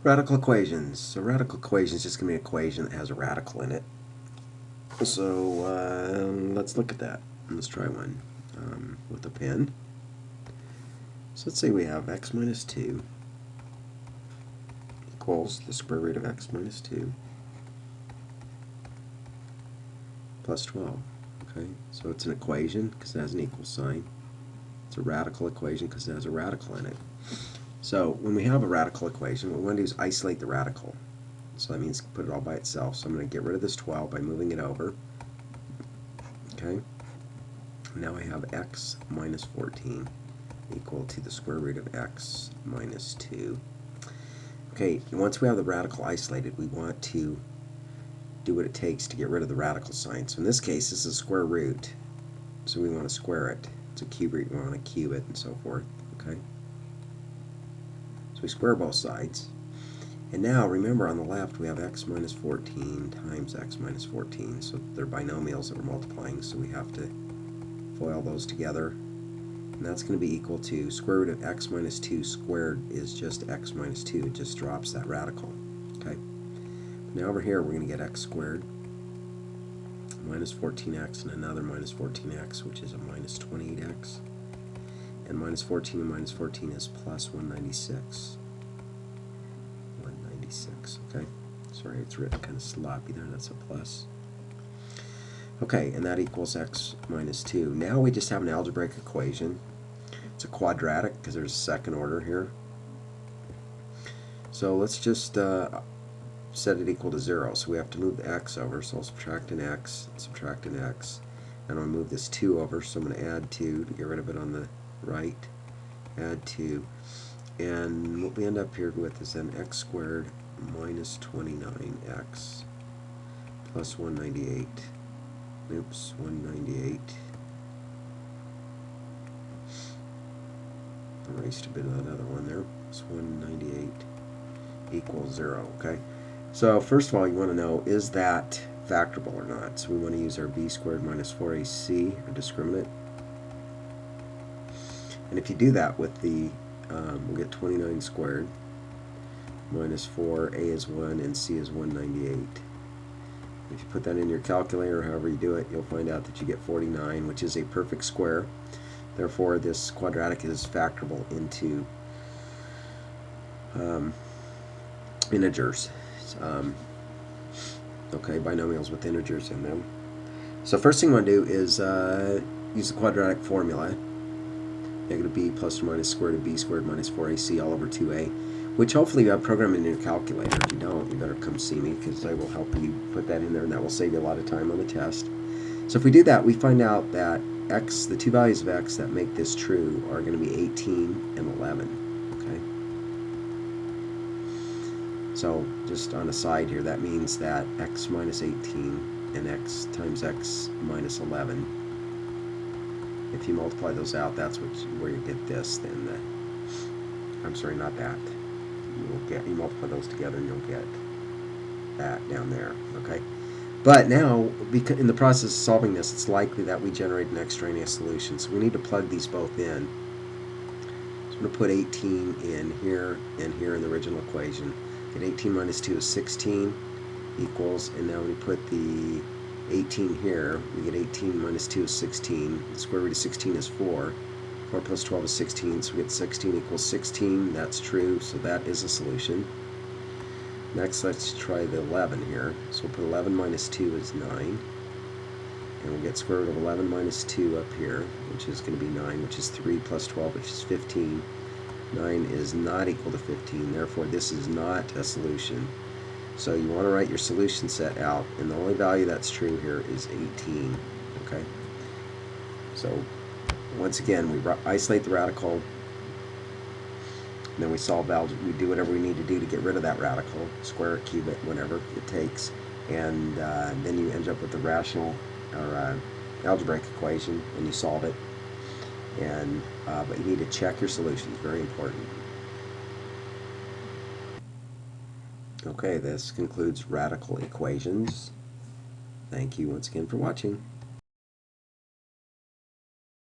Radical equations. So radical equation is just going to be an equation that has a radical in it. So let's look at that. Let's try one with a pen. So let's say we have x minus 2 equals the square root of x minus 2 plus 12. Okay, so it's an equation because it has an equal sign. It's a radical equation because it has a radical in it. So when we have a radical equation, what we want to do is isolate the radical. So that means put it all by itself. So I'm going to get rid of this 12 by moving it over. Okay. Now I have x minus 14 equal to the square root of x minus 2. Okay, once we have the radical isolated, we want to do what it takes to get rid of the radical sign. So in this case, this is a square root, so we want to square it. It's a cube root, we want to cube it, and so forth. Okay. So we square both sides. And now, remember, on the left, we have x minus 14 times x minus 14. So they're binomials that we're multiplying, so we have to FOIL those together. And that's going to be equal to square root of x minus 2 squared is just x minus 2. It just drops that radical. Okay. Now over here, we're going to get x squared minus 14x and another minus 14x, which is a minus 28x. And minus 14 and minus 14 is plus 196. 196, okay? Sorry, it's written kind of sloppy there. That's a plus. Okay, and that equals x minus 2. Now we just have an algebraic equation. It's a quadratic because there's a second order here. So let's just set it equal to 0. So we have to move the x over. So I'll subtract an x, subtract an x. And I'll move this 2 over, so I'm going to add 2 to get rid of it on the right. Add 2. And what we end up here with is then x squared minus 29x plus 198. Oops, 198. Erased a bit of that other one there. It's 198 equals 0. Okay. So first of all, you want to know, is that factorable or not? So we want to use our b squared minus 4ac, our discriminant. And if you do that with the, we'll get 29 squared minus 4, a is 1, and c is 198. If you put that in your calculator, however you do it, you'll find out that you get 49, which is a perfect square. Therefore, this quadratic is factorable into integers. Okay, binomials with integers in them. So first thing I want to do is use the quadratic formula. Negative b plus or minus square root of b squared minus 4ac all over 2a, which hopefully you have programmed in your calculator. If you don't, you better come see me because I will help you put that in there, and that will save you a lot of time on the test. So if we do that, we find out that x, the two values of x that make this true are going to be 18 and 11. Okay. So just on a side here, that means that x minus 18 and x times x minus 11. If you multiply those out, that's where you get this. Then I'm sorry, not that. You multiply those together, and you'll get that down there. Okay. But now, because in the process of solving this, it's likely that we generate an extraneous solution. So we need to plug these both in. So I'm going to put 18 in here and here in the original equation. Get 18 minus 2 is 16 equals, and now we put the 18 here. We get 18 minus 2 is 16. The square root of 16 is 4. 4 plus 12 is 16, so we get 16 equals 16. That's true, so that is a solution. Next, let's try the 11 here. So we'll put 11 minus 2 is 9. And we'll get square root of 11 minus 2 up here, which is going to be 9, which is 3 plus 12, which is 15. 9 is not equal to 15, therefore this is not a solution. So you want to write your solution set out, and the only value that's true here is 18. Okay. So once again, we isolate the radical, and then we solve algebra. We do whatever we need to do to get rid of that radical, square it, cube it, whatever it takes, and then you end up with the rational or algebraic equation, and you solve it. And but you need to check your solutions. Very important. Okay, this concludes radical equations. Thank you once again for watching.